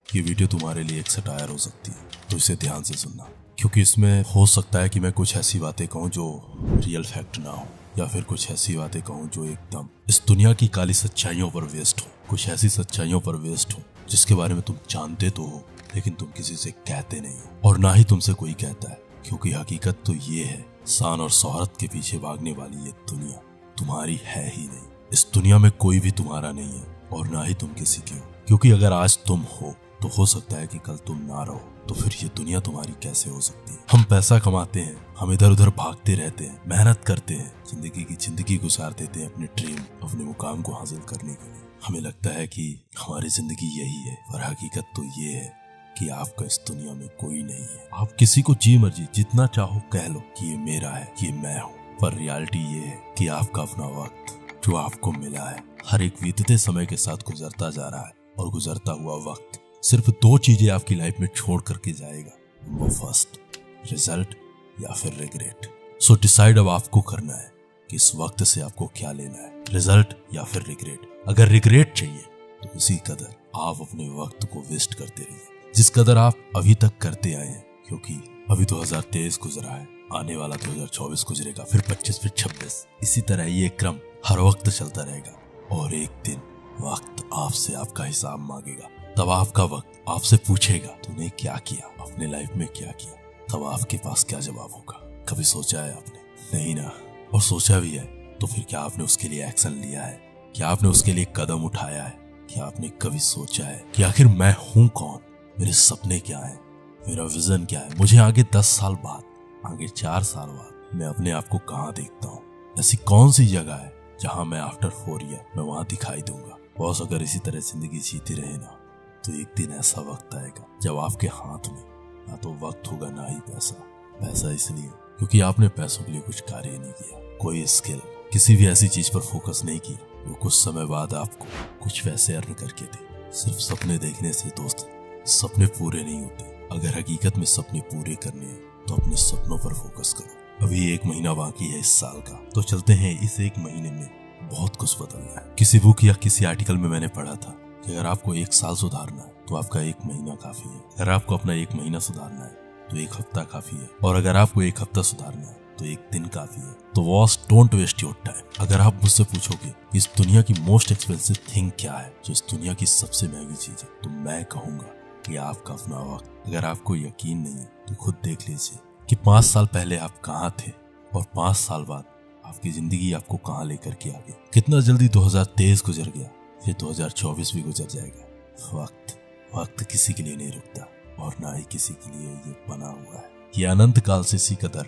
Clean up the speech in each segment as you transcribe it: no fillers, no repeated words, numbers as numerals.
ये वीडियो तुम्हारे लिए एक सटायर हो सकती है, तो इसे ध्यान से सुनना, क्योंकि इसमें हो सकता है कि मैं कुछ ऐसी बातें कहूँ जो रियल फैक्ट ना हो, या फिर कुछ ऐसी बातें कहूँ जो एकदम इस दुनिया की काली सच्चाइयों पर वेस्ट हो, कुछ ऐसी सच्चाइयों पर वेस्ट हो जिसके बारे में तुम जानते तो हो लेकिन तुम किसी से कहते नहीं हो, और ना ही तुमसे कोई कहता है, क्योंकि हकीकत तो ये है, शान और शोहरत के पीछे भागने वाली ये दुनिया तुम्हारी है ही नहीं। इस दुनिया में कोई भी तुम्हारा नहीं है और ना ही तुम किसी के हो, क्योंकि अगर आज तुम हो तो हो सकता है कि कल तुम ना रहो, तो फिर ये दुनिया तुम्हारी कैसे हो सकती है। हम पैसा कमाते हैं, हम इधर उधर भागते रहते हैं, मेहनत करते हैं, जिंदगी की जिंदगी गुजार देते हैं अपने ड्रीम, अपने मुकाम को हासिल करने के लिए। हमें लगता है कि हमारी जिंदगी यही है, पर हकीकत तो ये है कि आपका इस दुनिया में कोई नहीं है। आप किसी को जी मर्जी जितना चाहो कह लो कि ये मेरा है, ये मैं हूँ, पर रियलिटी ये है कि आपका अपना वक्त जो आपको मिला है हर एक बीतते समय के साथ गुजरता जा रहा है, और गुजरता हुआ वक्त सिर्फ दो चीजें आपकी लाइफ में छोड़ करके जाएगा, वो फर्स्ट रिजल्ट या फिर रिग्रेट। सो डिसाइड अब आपको करना है कि इस वक्त से आपको क्या लेना है, रिजल्ट या फिर रिग्रेट। अगर रिग्रेट चाहिए तो इसी कदर आप अपने वक्त को वेस्ट करते रहिए जिस कदर आप अभी तक करते आए हैं, क्योंकि अभी 2023 गुजरा है, आने वाला 2024 गुजरेगा, फिर 25, फिर 26, इसी तरह ये क्रम हर वक्त चलता रहेगा। और एक दिन वक्त आपसे आपका हिसाब मांगेगा, तब आपका वक्त आपसे पूछेगा तूने क्या किया, अपने लाइफ में क्या किया, तब आपके पास क्या जवाब होगा। कभी सोचा है आपने? नहीं ना। और सोचा भी है तो फिर क्या आपने उसके लिए एक्शन लिया है? क्या आपने उसके लिए कदम उठाया है? क्या आपने कभी सोचा है कि आखिर मैं हूँ कौन, मेरे सपने क्या है, मेरा विजन क्या है, मुझे आगे 10 साल बाद, आगे 4 साल बाद मैं अपने आप को कहाँ देखता हूँ, ऐसी कौन सी जगह है जहाँ मैं आफ्टर 4 ईयर मैं वहां दिखाई दूंगा। बॉस अगर इसी तरह जिंदगी जीती रहे ना, तो एक दिन ऐसा वक्त आएगा जब आपके हाथ में ना तो वक्त होगा ना ही पैसा। पैसा इसलिए क्योंकि आपने पैसों के लिए कुछ कार्य नहीं किया, कोई स्किल, किसी भी ऐसी चीज पर फोकस नहीं किया जो कुछ समय बाद आपको कुछ पैसे अर्न करके दे। सिर्फ सपने देखने से दोस्त सपने पूरे नहीं होते। अगर हकीकत में सपने पूरे करने हैं तो अपने सपनों पर फोकस करो। अभी 1 महीना बाकी है इस साल का, तो चलते हैं इस 1 महीने में बहुत कुछ बदलना है। किसी बुक या किसी आर्टिकल में मैंने पढ़ा था कि अगर आपको 1 साल सुधारना है तो आपका 1 महीना काफी है। अगर आपको अपना 1 महीना सुधारना है तो 1 हफ्ता काफी है, और अगर आपको 1 हफ्ता सुधारना है तो 1 दिन काफी है। तो boss don't waste your time. अगर आप मुझसे पूछोगे इस दुनिया की मोस्ट एक्सपेंसिव थिंग क्या है, जो इस दुनिया की सबसे महंगी चीज है, तो मैं कहूंगा कि आपका अपना वक्त। अगर आपको यकीन नहीं है तो खुद देख लीजिए कि 5 साल पहले आप कहाँ थे और 5 साल बाद आपकी जिंदगी आपको कहाँ लेकर के आ गई। कितना जल्दी 2023 गुजर गया, फिर 2024 भी गुजर जाएगा। वक्त किसी के लिए नहीं रुकता, और ना ही किसी के लिए ये बना हुआ है। ये अनंत काल से इसी कदर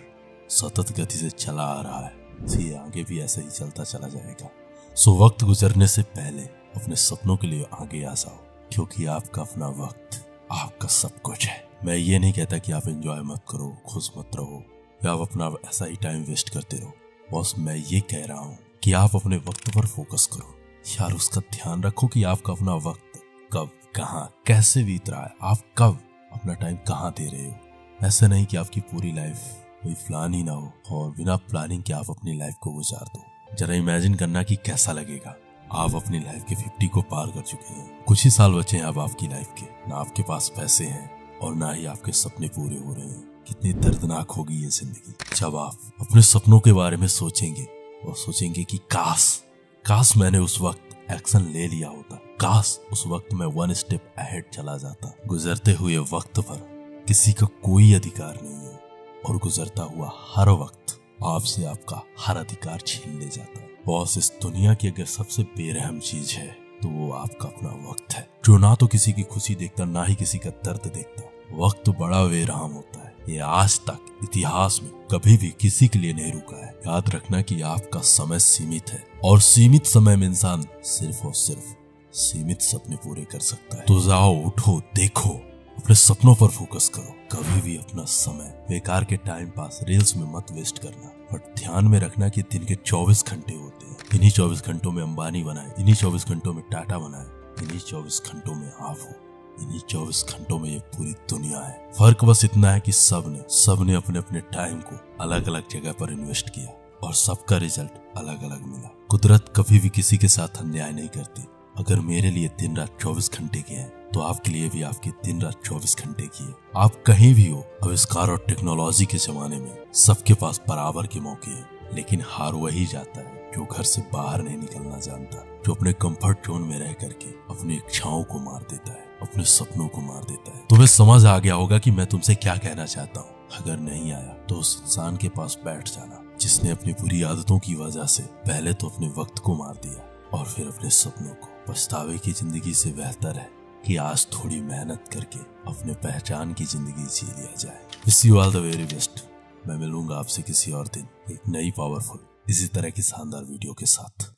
सतत गति से चला आ रहा है, ये आगे भी ऐसे ही चलता चला जाएगा। सो वक्त गुजरने से पहले अपने सपनों के लिए आगे आ जाओ, क्योंकि आपका अपना वक्त आपका सब कुछ है। मैं ये नहीं कहता कि आप एंजॉय मत करो, खुश मत रहो, या आप अपना ऐसा ही टाइम वेस्ट करते रहो। बॉस मैं ये कह रहा हूँ कि आप अपने वक्त पर फोकस करो यार। उसका ध्यान रखो कि आपका अपना वक्त कब, कहाँ, कैसे बीत रहा है, आप कब अपना टाइम कहाँ दे रहे हो। ऐसा नहीं कि आपकी पूरी लाइफ कोई प्लान ही ना हो और बिना प्लानिंग के आप अपनी लाइफ को गुजार दो। जरा इमेजिन करना कि कैसा लगेगा। आप अपनी लाइफ के 50 को पार कर चुके हैं, कुछ ही साल बचे हैं अब आपकी लाइफ के, ना आपके पास पैसे हैं और ना ही आपके सपने पूरे हो रहे हैं। कितनी दर्दनाक होगी ये जिंदगी जब आप अपने सपनों के बारे में सोचेंगे और सोचेंगे कि काश मैंने उस वक्त एक्शन ले लिया होता, काश उस वक्त मैं 1 स्टेप अहेड चला जाता। गुजरते हुए वक्त पर किसी का कोई अधिकार नहीं है, और गुजरता हुआ हर वक्त आपसे आपका हर अधिकार छीन ले जाता है। बॉस इस दुनिया की अगर सबसे बेरहम चीज है तो वो आपका अपना वक्त है, जो ना तो किसी की खुशी देखता ना ही किसी का दर्द देखता। वक्त बड़ा बेरहम होता है, ये आज तक इतिहास में कभी भी किसी के लिए नहीं रुका है। याद रखना कि आपका समय सीमित है, और सीमित समय में इंसान सिर्फ और सिर्फ सीमित सपने पूरे कर सकता है। तो जाओ, उठो, देखो, अपने सपनों पर फोकस करो। कभी भी अपना समय बेकार के टाइम पास रील्स में मत वेस्ट करना। बट ध्यान में रखना कि दिन के 24 घंटे होते हैं। इन्हीं 24 घंटों में अंबानी बनाए, इन्हीं 24 घंटों में टाटा बनाए, इन्हीं 24 घंटों में आप हो, इन्हीं 24 घंटों में ये पूरी दुनिया है। फर्क बस इतना है कि सबने अपने अपने टाइम को अलग अलग जगह पर इन्वेस्ट किया, और सबका रिजल्ट अलग अलग मिला। कुदरत कभी भी किसी के साथ अन्याय नहीं करती, अगर मेरे लिए दिन रात 24 घंटे के हैं तो आपके लिए भी आपके दिन रात 24 घंटे की है। आप कहीं भी हो, आविष्कार और टेक्नोलॉजी के जमाने में सबके पास बराबर के मौके हैं, लेकिन हार वही जाता है जो घर से बाहर नहीं निकलना जानता, जो अपने कंफर्ट जोन में रह करके अपनी इच्छाओं को मार देता है, अपने सपनों को मार देता है। तुम्हें समझ आ गया होगा कि मैं तुमसे क्या कहना चाहता हूँ। अगर नहीं आया तो उस इंसान के पास बैठ जाना जिसने अपनी बुरी आदतों की वजह से पहले तो अपने वक्त को मार दिया और फिर अपने सपनों को। पछतावे की जिंदगी से बेहतर है कि आज थोड़ी मेहनत करके अपने पहचान की जिंदगी जी लिया जाए। Wish you all the very best. मैं मिलूंगा आपसे किसी और दिन एक नई पावरफुल इसी तरह की शानदार वीडियो के साथ।